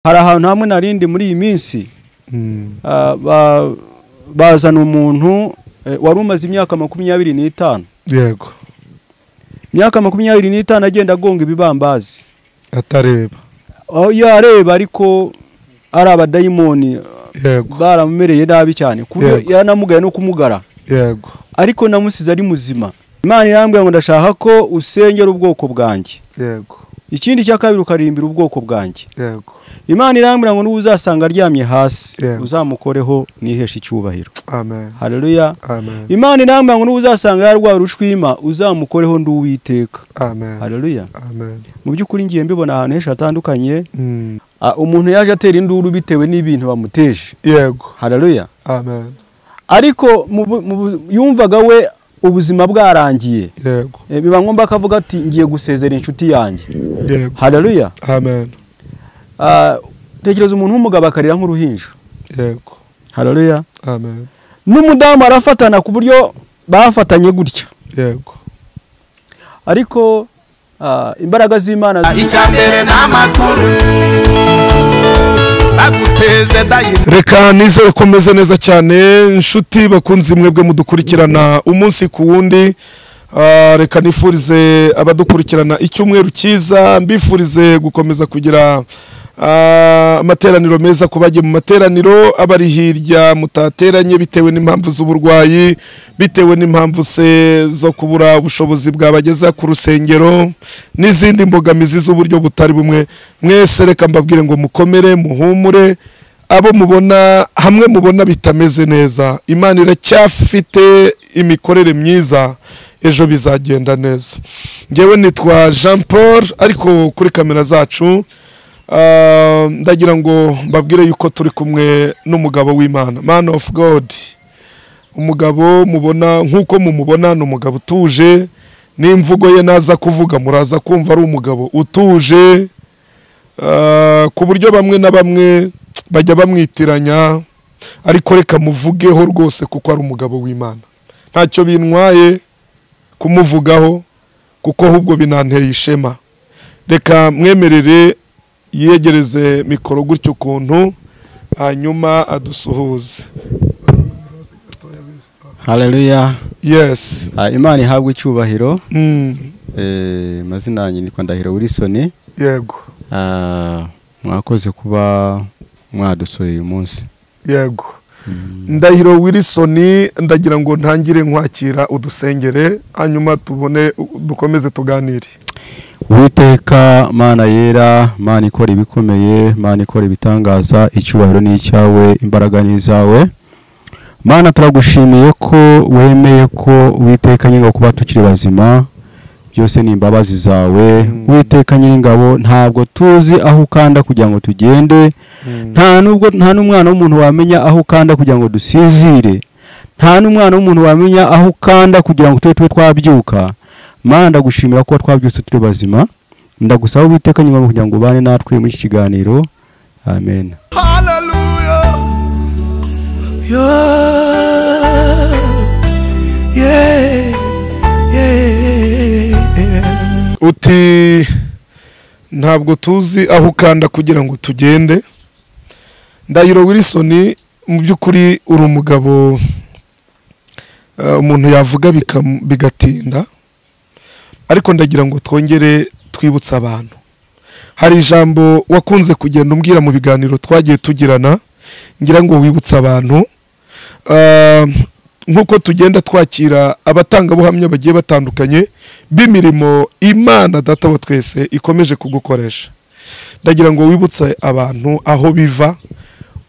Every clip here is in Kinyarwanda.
hari ahantu hamwe narindi muri iyi minsi bazana umuntu wari umaze imyaka 25. Yego. Imyaka 25 agenda agonga ibibambazi atareba. Yareba ariko ari abadayimoni baramumereye nabi cyane kubyo yanamugaye no kumugara. Yego. Ariko namusize ari muzima. Imana yambwiye ngo ndashaka ko usengera ubwoko bwanjye. Yego. Ikindi cya kabiri ukarimbira ubwoko bwanjye. Yego. Imana irambira ngo n'uzasanga aryamye hasi uzamukoreho nihesha icyubahiro. Amen. Haleluya. Amen. Imana irambira ngo n'uzasanga yarwaye urushwima uzamukoreho nduwiteka. Amen. Haleluya. Amen. Mu byukuri ngiye mbibona ahantu hesha atandukanye. Umuntu yaje atera induru bitewe n'ibintu bamuteje. Yego. Haleluya. Amen. Ariko yumvaga we ubuzima bwarangiye. Yego. Biba ngomba akavuga ati ngiye gusezera inshuti yanjye. Yego. Haleluya. Amen. Tekereza umuntu w'umugabo akarira nk'uruhinja. Yego. Haleluya. Amen. N'umudamu arafatana ku buryo bafatanye gutya. Yego. Ariko imbaraga z'Imana icyambere n'amakuru aguteze dayi. Reka nizere ko meze neza cyane inshuti bakunzi mwebwe mudukurikirana umunsi ku wundi. Reka nifurize abadukurikirana icyumweru cyiza, mbifurize gukomeza kugira amateraniro meza kubagiye mu materaniro abari hirya mutateranye bitewe n'impamvu z'uburwayi, bitewe n'impamvu se zo kubura ubushobozi bwabageza ku rusengero n'izindi mbogamizi z'uburyo butari bumwe. Mwese reka mbabwire ngo mukomere muhumure, abo mubona hamwe mubona bitameze neza, Imana iracyafite imikorere myiza, ejo bizagenda neza. Ngewe nitwa Jean Paul, ariko kuri kamera zacu ndagira ngo mbabwire yuko turi kumwe n'umugabo w'Imana, man of God. Umugabo mubona nkuko mumubona n'umugabo utuje, n'imvugo ye naza kuvuga muraza kumva ari umugabo utuje, ku buryo bamwe na bamwe bajya bamwitiranya, ariko reka muvugeho rwose kuko ari umugabo w'Imana. Ntacyo bintwaye kumuvugaho kuko ahubwo binanteye ishema. Reka mwemerere yegereze mikoro gutyo kuntu hanyuma adusuhuze. Haleluya. Yes. Imana ihabwe icyubahiro. Mazina yanjye ni Ndahiro Wilson. Yego. Mwakoze kuba mwadusoye uyu munsi. Yego. Ndahiro Wilson, ndagira ngo ntangire nkwakira udusengere hanyuma tubone dukomeze tuganire. Uwiteka Mana yera, Mana ikora ibikomeye, Mana ikora ibitangaza, icyubahiro ni icyawe, imbaraga ni izawe. Mana turagushimiye ko wemeye ko Uwiteka nyingo kuba tukiri bazima, byose ni imbabazi zawe. Uwiteka nyir'ingabo, ntabwo tuzi aho ukanda kugira ngo tugende, nta n'umwana w'umuntu wamenya aho ukanda kugira ngo dusizire, nta n'umwana w'umuntu wamenya aho ukanda kugira ngo tube twabyuka. Mana ndagushimira ko twabyose turi bazima, ndagusaba Uwiteka nyingo kugira ngo ubane natwe muri iki kiganiro. Amen. Hallelujah. Uti ntabwo tuzi aho ukanda kugira ngo tugende. Ndahiro Wilson, mu byukuri uri umugabo umuntu yavuga bigatinda, ariko ndagira ngo twongere twibutsa abantu. Hari ijambo wakunze kugenda umbwira mu biganiro twagiye tugirana, ngira ngo wibutsa abantu nkuko tugenda twakira abatanga buhamya bagiye batandukanye b'imirimo Imana Data wa twese ikomeje kugukoresha. Ndagira ngo wibutse abantu aho biva,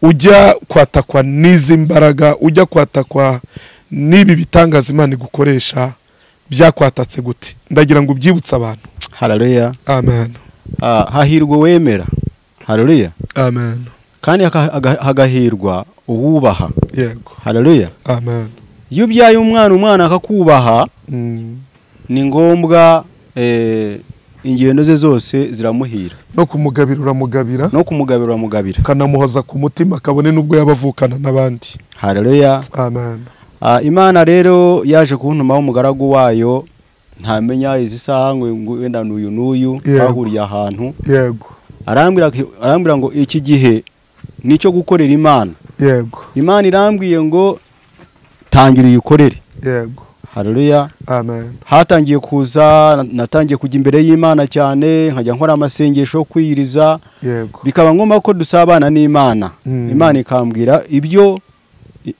ujya kwatakwa n'izi mbaraga, ujya kwatakwa n'ibi bitangaza Imana igukoresha, byakwatatse gute? Ndagira ngo ubyibutse abantu. Haleluya. Amen. Hahirwa wemera. Haleluya. Amen. Kandi hagahirwa uwubaha. Yego. Haleluya. Amen. Iyo byaye umwana akakubaha, ni ngombwa ingendo ze zose ziramuhira. No kumugabira uramugabira. No kumugabira uramugabira. Kanamuhoza ku mutima kabone nubwo yabavukana n'abandi. Haleluya. Amen. Imana rero yaje kuntuma umugaragu wayo, ntamenya izi saha ngo wenda n'uyu bahuriye ahantu. Yego. arambwira ngo iki gihe nicyo gukorera Imana. Yego. Imana irambwiye ngo tangira uyikorere. Yego. Haleluya. Amen. Hatangiye kuza natangiye kujya imbere y'Imana cyane nkajya nkora amasengesho yo kwiyiriza. Yego. Bikaba ngoma ko dusabana n'Imana. Imana ikambwira ibyo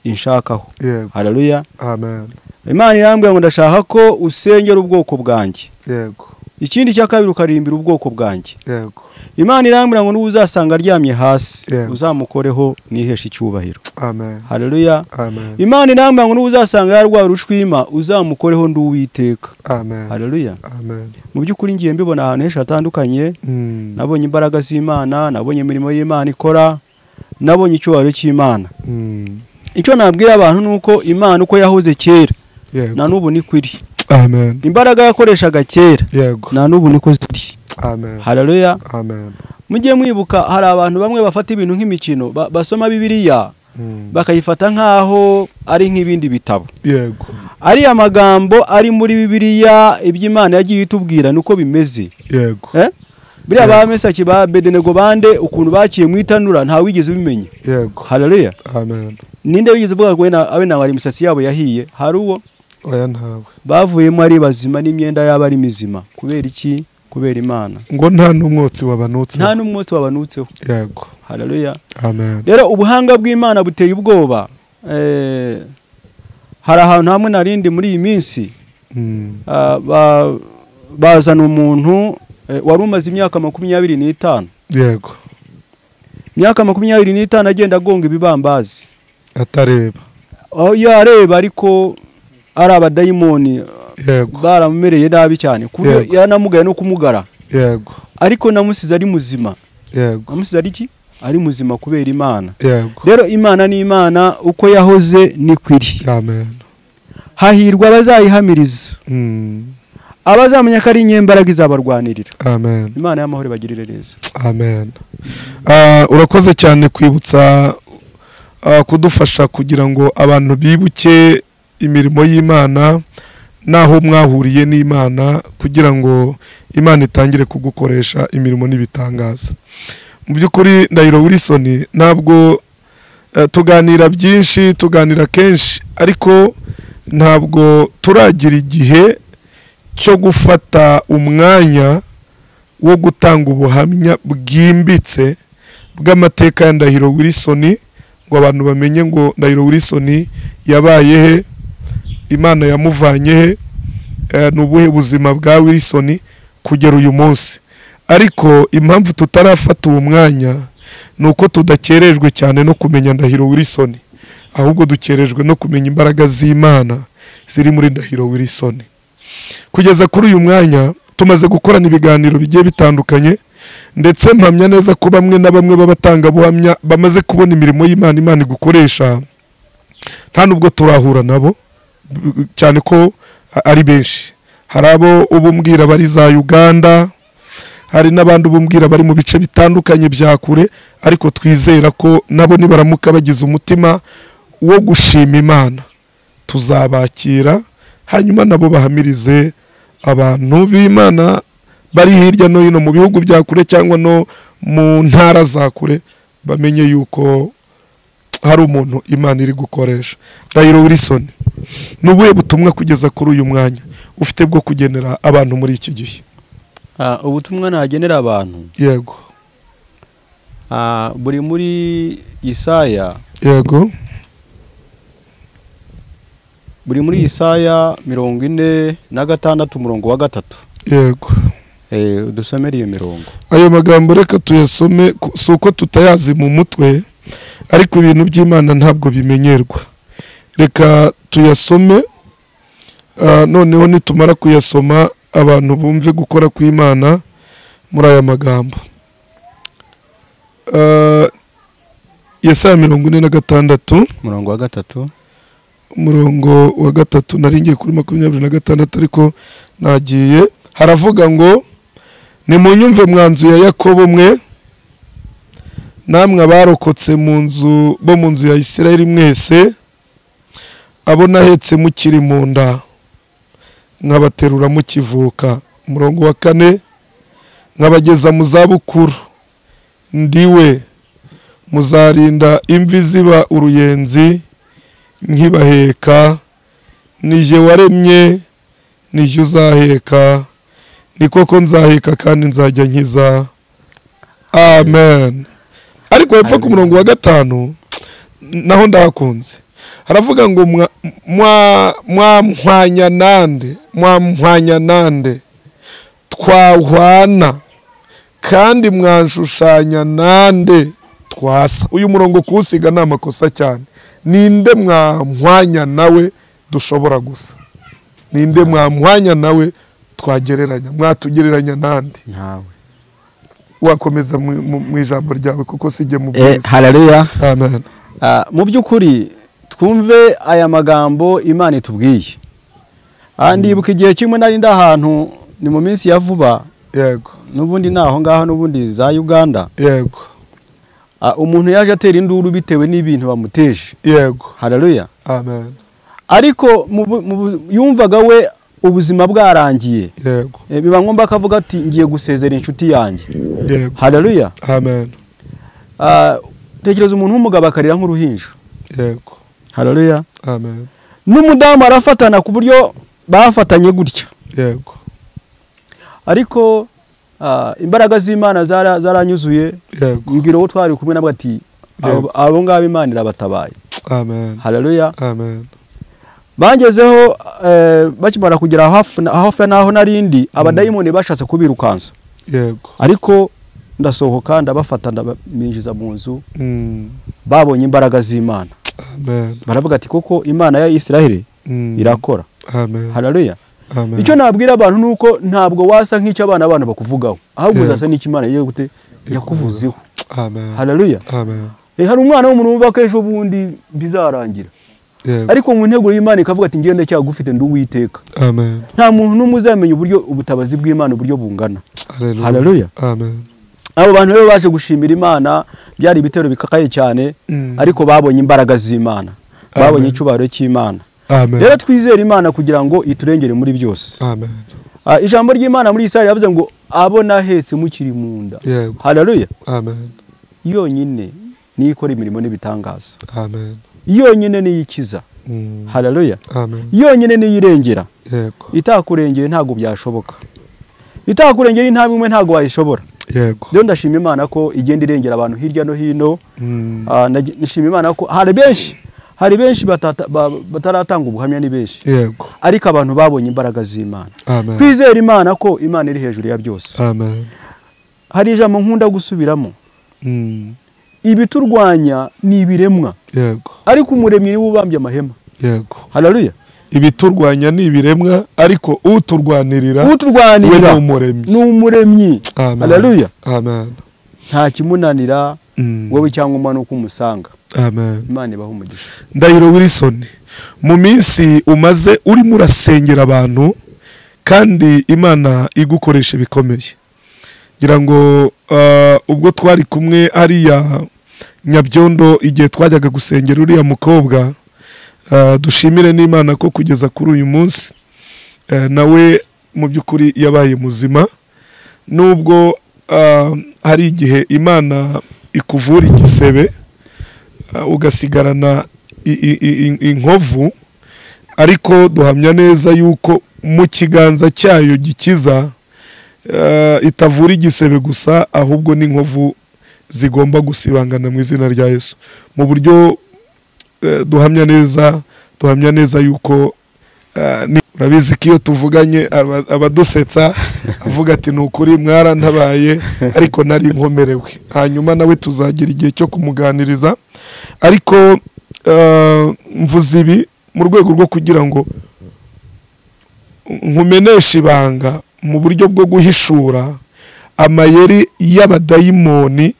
inshakaho. Yego. Haleluya. Amen. Imana irambwira ngo ndashaka ko usengera ubwoko bwanjye. Yego. Ikindi cya kabiri ukarimbira ubwoko bwanjye. Yego. Imana irambwira ngo n'uzasanga aryamye hasi Yego. uzamukoreho nihesha icyubahiro. Amen. Haleluya. Amen. Imana irambwira ngo n'uzasanga yarwaye urushwima uzamukoreho nduwiteka. Amen. Haleluya. Amen. Mu by'ukuri ngiye mbibona ahantu henshi hatandukanye. Nabonye imbaraga z'Imana, nabonye imirimo y'Imana ikora, nabonye icyubahiro cy'Imana. Icyo nabwira abantu nuko Imana uko yahoze kera na n'ubu niko iri. Amen. Imbaraga yakoreshaga kera na n'ubu niko ziri. Amen. Haleluya. Amen. Mujye mwibuka hari abantu bamwe bafata ibintu nk'imikino basoma Bibiliya bakayifata nkaho ari nk'ibindi bitabo. Yego. Ari amagambo ari muri Bibiliya iby'Imana yagiye itubwira nuko bimeze. Yego. Biriya ba Mesaki ba Bedenego bande ukuntu bakiye mu itanura nta wigeze ubimenya. Yego. Haleluya. Amen. Ninde wigeze uvuga ngo abe na wari imisatsi yabo yahiye? Hari uwo? Oya ntawe. Bavuyemo ari bazima n'imyenda yabo ari mizima. Kubera iki? Kubera Imana. Ngo nta n'umwotsi wabanutse. Nta n'umwotsi wabanutseho. Yego. Haleluya. Amen. Rero ubuhanga bw'Imana buteye ubwoba. Hari ahantu hamwe narindi muri iyi minsi bazana umuntu wari umaze imyaka 25. Yego. Imyaka 25 agenda agonga ibibambazi. Atareba. Yareba ariko ari abadayimoni. Yego. Baramumereye nabi cyane kuko yanamugaye no kumugara. Yego. Ariko namusize ari muzima. Yego. Namusize ari iki? Ari muzima kubera Imana. Yego. Rero Imana ni Imana uko yahoze ni kwiri. Amen. Hahirwa abazayihamiriza. Abazamenya ko ari inyembaraga izabarwanirira. Amen. Imana y'amahoro bagirire neza. Amen. Urakoze cyane kwibutsa kudufasha kugira ngo abantu bibuke imirimo y'Imana naho mwahuriye n'Imana kugira ngo Imana itangire kugukoresha imirimo n'ibitangaza. Mu by'ukuri Ndahiro Wilson ntabwo tuganira byinshi, tuganira kenshi, ariko ntabwo turagira igihe cyo gufata umwanya wo gutanga ubuhamya bwimbitse bw'amateka ya Ndahiro Wilson ngo abantu bamenye ngo Ndahiro Wilson yabaye he, Imana yamuvanye he, n'ubuhe buzima bwa Wilson kugera uyu munsi. Ariko impamvu tutarafata uwo mwanya nuko tudakerejwe cyane no kumenya Ndahiro Wilson, ahubwo dukerejwe no kumenya imbaraga z'Imana ziri muri Ndahiro Wilson. Kugeza kuri uyu mwanya tumaze gukorana ibiganiro bigiye bitandukanye, ndetse mpamya neza ko bamwe na bamwe babatanga buhamya bamaze kubona imirimo y'Imana Imana igukoresha, nta nubwo turahura nabo cyane ko ari benshi. Hari abo ubumbwira bari za Uganda, hari n'abandi ubumbwira bari mu bice bitandukanye bya kure, ariko twizera ko nabo nibaramuka bagize umutima wo gushima Imana tuzabakira, hanyuma nabo bahamirize abantu b'Imana bari hirya no hino mu bihugu bya kure cyangwa no mu ntara za kure, bamenye yuko hari umuntu Imana iri gukoresha. Ndahiro Wilson, nubuye butumwa kugeza kuri uyu mwanya ufite bwo kugenera abantu muri iki gihe? Ubutumwa nagenera abantu. Yego. Buri muri Yesaya. Yego. Buri muri Yesaya 46 umurongo wa 3. Yego. Dusomere iyo mirongo. Ayo magambo reka tuyasome, suko tutayazi mu mutwe, ariko ibintu by'Imana ntabwo bimenyerwa. Reka tuyasome, noneho nitumara kuyasoma abantu bumve gukora kw'Imana muri aya magambo. Yesaya 46 umurongo wa 3. Umurongo wa 3 naringiye kuri 26 ariko nagiye. Haravuga ngo nimunyumve mwanzu ya Yakobo mwe, namwe abarokotse mu nzu ya Isirayeli mwese, abo nahetse mukiri mu nda nkabaterura mukivuka. Umurongo wa 4, nkabageza mu zabukuru ndiwe muzarinda imvi ziba uruyenzi nkibaheka nije waremye nije uzaheka ni koko nzaheka kandi nzajya nkiza amen. Ariko hepfo ku murongo wa 5 naho ndahakunze haravuga ngo mwamhwanya nande twahwana kandi mwanshushanya nande twasa. Uyu murongo kuwusiga ni amakosa cyane. Ninde mwamhwanya nawe dushobora gusa? Ninde mwamhwanya nawe twagereranya? Mwatugereranya nande? Ntawe. Wakomeza mu ijambo ryawe kuko sije mu bwiza. Haleluya. Amen. Mu by'ukuri twumve aya magambo Imana itubwiye. Ndibuka igihe kimwe nari ndahantu ni mu minsi ya vuba. Yego. Nubundi naho ngaho nubundi za Uganda. Yego. Umuntu yaje atera induru bitewe n'ibintu bamuteje. Yego. Haleluya. Amen. Ariko yumvaga we ubuzima bwarangiye. Yego. Biba ngomba akavuga ati ngiye gusezera inshuti yanjye. Yego. Haleluya. Amen. Tekereza umuntu w'umugabo akarira nk'uruhinja. Yego. Haleluya. Amen. N'umudamu arafatana ku buryo bafatanye gutya. Yego. Ariko imbaraga z'Imana zaranyuzuye. Yego. Mbwira wo twari kumwe nabwo ati abo ngabo Imana irabatabaye. Amen. Haleluya. Amen. Bangezeho bakimara kugera hafi naho narindi abadayimoni bashatse kubirukansa. Yego. Ariko ndasohoka ndabafatana binjiza mu nzu. Babonye imbaraga z'Imana. Amen. Baravuga ati koko Imana ya Isiraheli irakora. Amen. Haleluya. Amen. Icyo nabwira abantu nuko ntabwo wasa nk'icyo abantu bakuvugaho, ahubwo uzasa n'icyo Imana yiye gute yakuvuzeho. Amen. Haleluya. Amen. Hari umwana w'umuntu ubaka ejo bundi bizarangira. Yego. Ariko mu ntego y'Imana ikavuga ati ngende cyagufite ndu Uwiteka. Amen. Nta muntu n'umwe uzamenya uburyo ubutabazi bw'Imana uburyo bungana. Haleluya. Amen. Abo bantu rero baje gushimira Imana, byari ibitero bikakaye cyane, ariko babonye imbaraga z'Imana, babonye icyubahiro cy'Imana. Amen. Rero twizera Imana kugira ngo iturengere muri byose. Amen. Ijambo ry'Imana muri Isaya yavuze ngo abona hese mukiri munda. Yego. Haleluya. Amen. Yonyine ni ikora imirimo n'ibitangaza. Amen. Yonyine ni ikiza. Haleluya. Amen. Yonyine ni irengera. Yego. Itakurengeye ntago byashoboka. Itakurengera intamwe imwe ntago wayishobora. Yego. Rero ndashima Imana ko igenda irengera abantu hirya no hino. Ndashima Imana ko hari benshi bataratanga ubuhamya ni benshi. Yego. Ariko abantu babonye imbaraga z'Imana. Amen. Twizera Imana ko Imana iri hejuru ya byose. Amen. Hari ijambo nkunda gusubiramo. Ibiturwanya ni ibiremwa. Yego. Ariko umuremyi niwe ubambye amahema. Yego. Haleluya. Ibiturwanya ni ibiremwa ariko uturwanirira we ni umuremyi. Ni umuremyi. Haleluya. Amen. Nta kimunanira wowe cyangwa umanuka umusanga. Amen. Imana ibaha umugisha. Ndahiro Wilson, mu minsi umaze urimo urasengera abantu kandi Imana igukoresha bikomeye. Ngira ngo ubwo twari kumwe ariya Nyabyondo igihe twajyaga gusengera uriya mukobwa, dushimire n'Imana ko kugeza kuri uyu munsi nawe mu by'ukuri yabaye muzima, nubwo hari igihe Imana ikuvura igisebe ugasigarana inkovu, ariko duhamya neza yuko mu kiganza cyayo gikiza itavura igisebe gusa, ahubwo n'inkovu zigomba gusibangana mu izina rya Yesu. Mu buryo duhamya neza yuko urabizi ko iyo tuvuganye abadusetsa avuga ati nukuri mwarantabaye ariko nari nkomerewe. Hanyuma nawe tuzagira igihe cyo kumuganiriza, ariko mvuze ibi mu rwego rwo kugira ngo nkumeneshe ibanga mu buryo bwo guhishura amayeri y'abadayimoni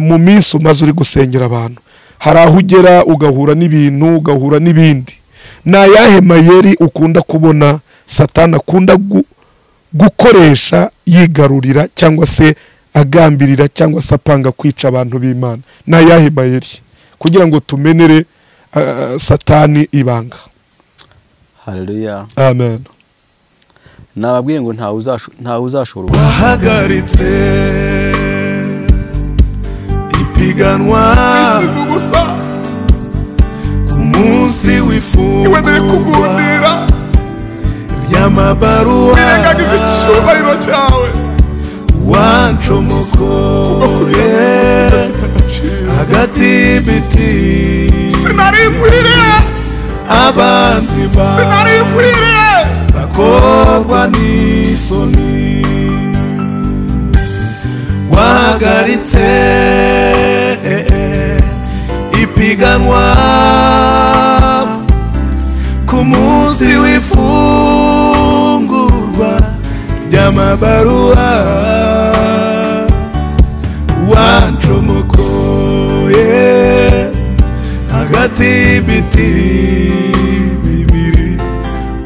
mu minsi umaze uri gusengera abantu. Hari aho ugera ugahura n'ibintu, ugahura n'ibindi. Ni ayahe mayeri ukunda kubona Satani akunda gukoresha yigarurira cyangwa se agambirira cyangwa se apanga kwica abantu b'Imana? Ni ayahe mayeri kugira ngo tumenere Satani ibanga? Haleluya. Amen. Nababwiye ngo ntawe uzashobora. Wahagaritse ipiganwa ku munsi w'ifungurwa ry'amabaruwa wancomokoye hagati y'ibiti abanzi bakorwa n'isoni wahagaritse ipiganwa ku munsi w'ifungurwa ry'amabaruwa wancomokoye hagati y'ibiti bibiri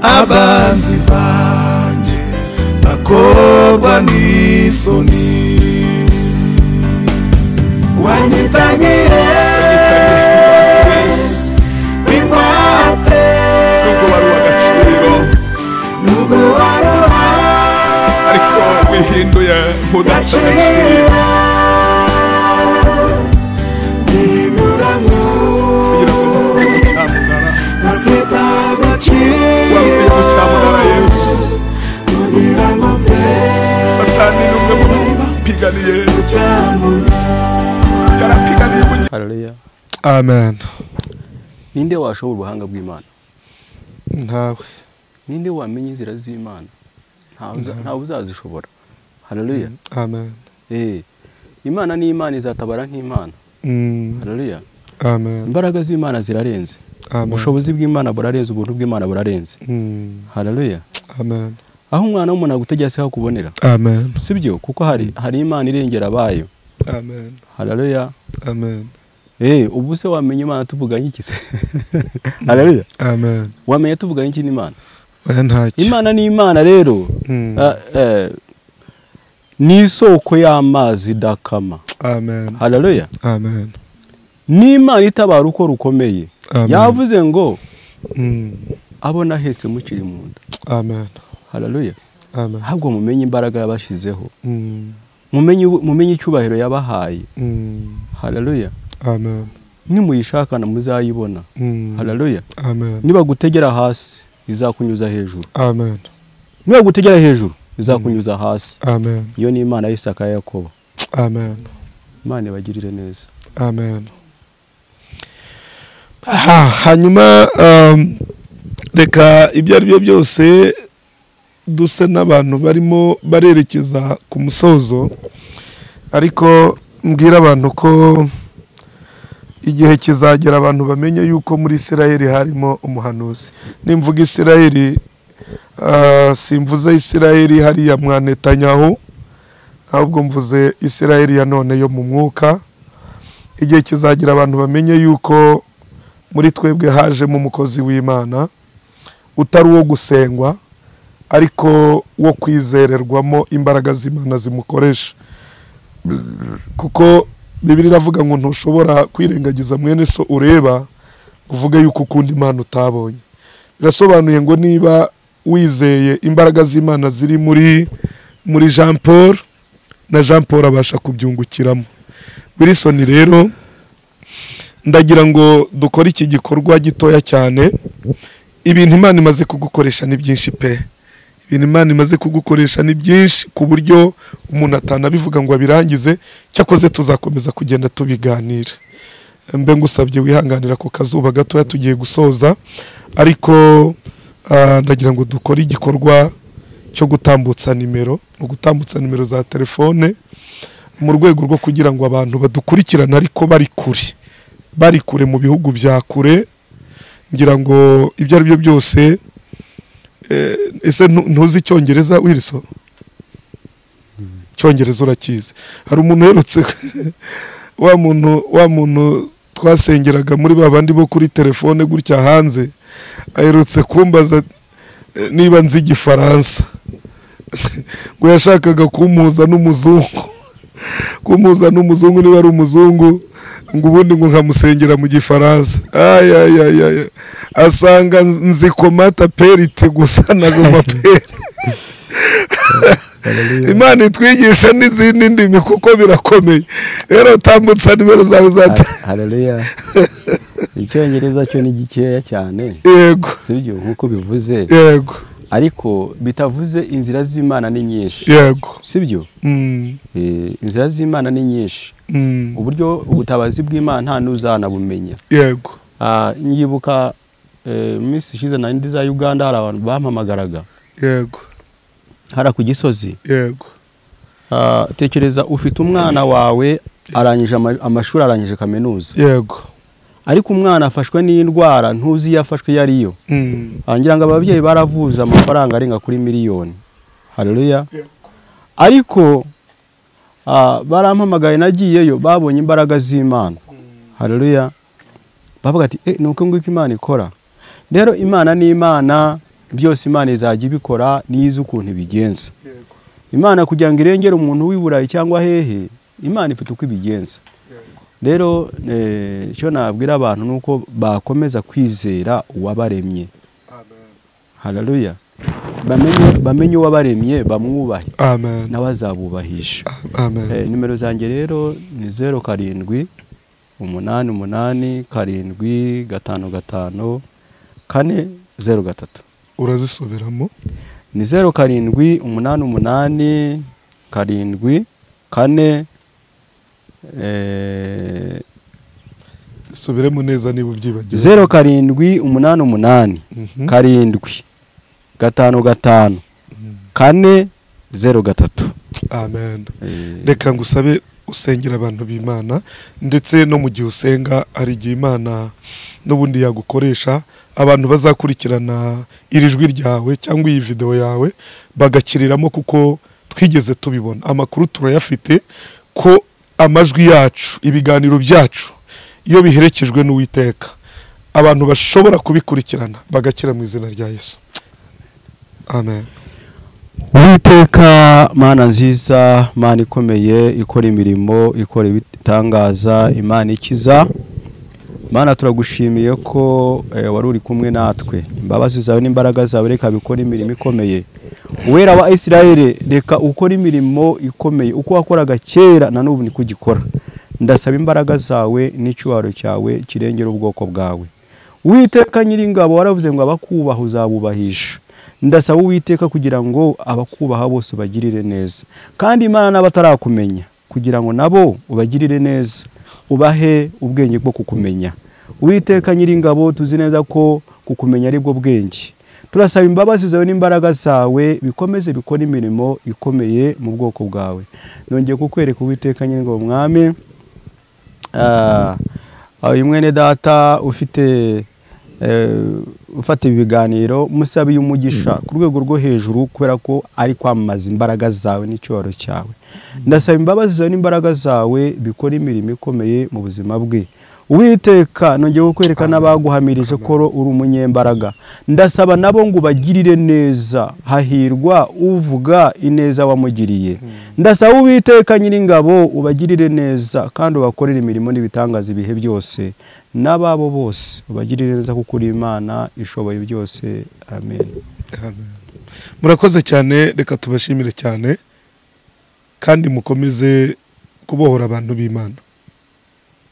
abanzi banjye bakorwa n'isoni wanyitanyire w'ingwate nubwo waruha ariko wihinduye nk'udafite agaciro wihinduramwo kugira ngo ufite agaciro wabwiye Yesu kugira ngo mve Satani n'umwe mu bapiganiye yarapiganiye mu Haleluya. Amen. Ninde washobora ubuhanga bw'Imana? Ntawe. Ninde wamenya inzira z'Imana? Ntawe uzazishobora. Haleluya. Amen. Imana ni Imana izatabara nk'Imana. Haleluya. Amen. Imbaraga z'Imana zirarenze. Ubushobozi bw'Imana burarenze, ubuntu bw'Imana burarenze. Haleluya. Amen. Aho umwana w'umuntu agutegetse aho kubonera. Amen. Sibyo kuko hari Imana irengera abayo. Amen. Haleluya. Amen. Ubu se wamenya Imana tuvuganye iki se? Haleluya. Amen. Wamenya tuvuganye iki n'Imana? Ntacyo. Imana ni Imana rero. Ni isoko y'amazi dakama. Amen. Haleluya. Amen. Ni Imana itabara uko rukomeye. Amen. Yavuze ngo abona hese mukiri mu nda. Amen. Haleluya. Amen. Ahubwo mumenye imbaraga yabashizeho. Mumenye icyubahiro yabahaye. Haleluya. Amen. Nimuyishakana muzayibona. Haleluya. Amen. Niba gutegera hasi izakunyuza hejuru. Amen. Niba gutegera hejuru izakunyuza hasi. Amen. Iyo ni Imana y'Isaka ya Yakobo. Amen. Imana ibagirire neza. Amen. Hanyuma reka ibyo ari byo byose duse n'abantu barimo barerekeza ku musozo, ariko mbwira abantu ko igihe kizagera abantu bamenye yuko muri Isirayeli harimo umuhanuzi. Nimvuga Isirayeli simvuze Isirayeli hariya mwa Netanyahu, ahubwo mvuze Isirayeli ya none yo mu mwuka. Igihe kizagira abantu bamenye yuko muri twebwe hajemo umukozi w'Imana utari uwo gusengwa, ariko wo kwizererwamo imbaraga z'Imana zimukoresha. Kuko Bibiliya iravuga ngo ntushobora kwirengagiza mwene so ureba uvuge yuko ukunda Imana utabonye. Birasobanuye ngo niba wizeye imbaraga z'Imana ziri muri Jean Paul, na Jean Paul abasha kubyungukiramo. Wilson rero ndagira ngo dukore iki gikorwa gitoya cyane. Ibintu Imana imaze kugukoresha ni byinshi pe. Ibintu Imana imaze kugukoresha ni byinshi ku buryo umuntu atanabivuga ngo abirangize. Cyakoze tuzakomeza kugenda tubiganira. Mbe ngusabye wihanganira ko kazuba gatoya tugiye gusoza, ariko ndagira ngo dukore igikorwa cyo gutambutsa nimero za telefone mu rwego rwo kugira ngo abantu badukurikirana ariko bari kure mu bihugu bya kure. Ngira ngo ibyo ari byo byose ese ntuzi Icyongereza Wilson? Icyongereza urakizi? Hari umuntu uherutse wa muntu twasengeraga muri babandi bo kuri telefone gutya hanze, aherutse kumbaza niba nzi Igifaransa ngo yashakaga kumuza n'umuzungu niba ari umuzungu, ngo ubundi ngo nkamusengera mu Gifaransa. Asanga nzi komata perite gusa na goma peri. Imana itwigisha n'izindi ndimi kuko birakomeye. Rero tambutsa nimero zawe za Haleluya. Icyongereza cyo ni gikeya cyane. Yego. Sibyo nkuko bivuze. Yego. Ariko bitavuze inzira z'Imana ni nyinshi. Yego. Sibyo? Inzira z'Imana ni nyinshi. Uburyo ubutabazi bw'Imana nta nuzana bumenya. Yego. Nyibuka Miss ishize na ndi za Uganda hari abantu bampamagaraga. Yego. Hara ku Gisozi. Yego. Tekereza ufite umwana wawe arangije amashuri arangije kaminuza. Yego. Ariko umwana afashwe n'indwara ntuzi yafashwe yariyo. Angira ngo ababyeyi baravuza amafaranga arenga kuri miliyoni. Haleluya. Ariko barampamagaye nagiyeyo babonye imbaraga z'Imana. Haleluya. Bavuga ati nuko ngwiko Imana ikora. Rero Imana ni Imana, byose Imana izajya ibikora niyize ukuntu ibigenza. Imana kugira ngo irengere umuntu w'iburayi cyangwa hehe, Imana ifite uko ibigenza. Rero cyo nabwira abantu nuko bakomeza kwizera uwabaremye. Haleluya. Bamenye uwabaremye bamwubahe. Amen. Nabazabubahisha. Amen. Nimero zanjye rero ni 07 88 7 55 403. Urazisubiramo? Ni 07 88 7 4 subiremo neza niba ubyibagiwe. 07 88 7 55 403. Amen. Reka ngusabe usengera abantu b'Imana, ndetse no mu gihe usenga ari igihe Imana n'ubundi yagukoresha abantu bazakurikirana iri jwi ryawe cyangwa iyi video yawe bagakiriramo, kuko twigeze tubibona amakuru turayafite ko amajwi yacu, ibiganiro byacu iyo biherekejwe n'Uwiteka abantu bashobora kubikurikirana bagakira mu izina rya Yesu. Amen. Uwiteka Mana nziza, Mana ikomeye, ikora imirimo, ikora ibitangaza, Imana ikiza. Mana turagushimiye ko wari uri kumwe natwe. Imbabazi zawe n'imbaraga zawe reka bikora imirimo ikomeye. Uwera wa Isirayeli reka ukora imirimo ikomeye uko wakoraga kera na n'ubu ni kugikora. Ndasaba imbaraga zawe n'icyubahiro cyawe kirengera ubwoko bwawe. Uwiteka Nyiringabo waravuze ngo abakubaha uzabubahisha. Ndasaba Uwiteka kugira ngo abakubaha bose bagirire neza, kandi Imana n'abatarakumenya kugira ngo nabo ubagirire neza, ubahe ubwenge bwo kukumenya. Uwiteka Nyiringabo tuzi neza ko kukumenya ari bwo bwenge. Turasaba imbabazi zawe n'imbaraga zawe bikomeze bikora imirimo ikomeye mu bwoko bwawe. Nongeye kukwereka Uwiteka Nyiringabo mwami, uyu mwene data ufite ufata ibiganiro musabe umugisha ku rwego rwo hejuru, kubera ko ari kwamamaza imbaraga zawe n'icyubahiro cyawe. Ndasaba imbabazi zawe n'imbaraga zawe bikora imirimo ikomeye mu buzima bwe. Uwiteka nongeye kukwereka n'abaguhamirije ko uri umunyembaraga. Ndasaba nabo ngo bagirire neza, hahirwa uvuga ineza wamugiriye. Ndasaba Uwiteka Nyiringabo ubagirire neza kandi ubakorere imirimo n'ibitangaza ibihe byose, n'ababo bose ubagirire neza kuko uri Imana ishoboye byose. Amen. Amen. Murakoze cyane, reka tubashimire cyane kandi mukomeze kubohora abantu b'Imana.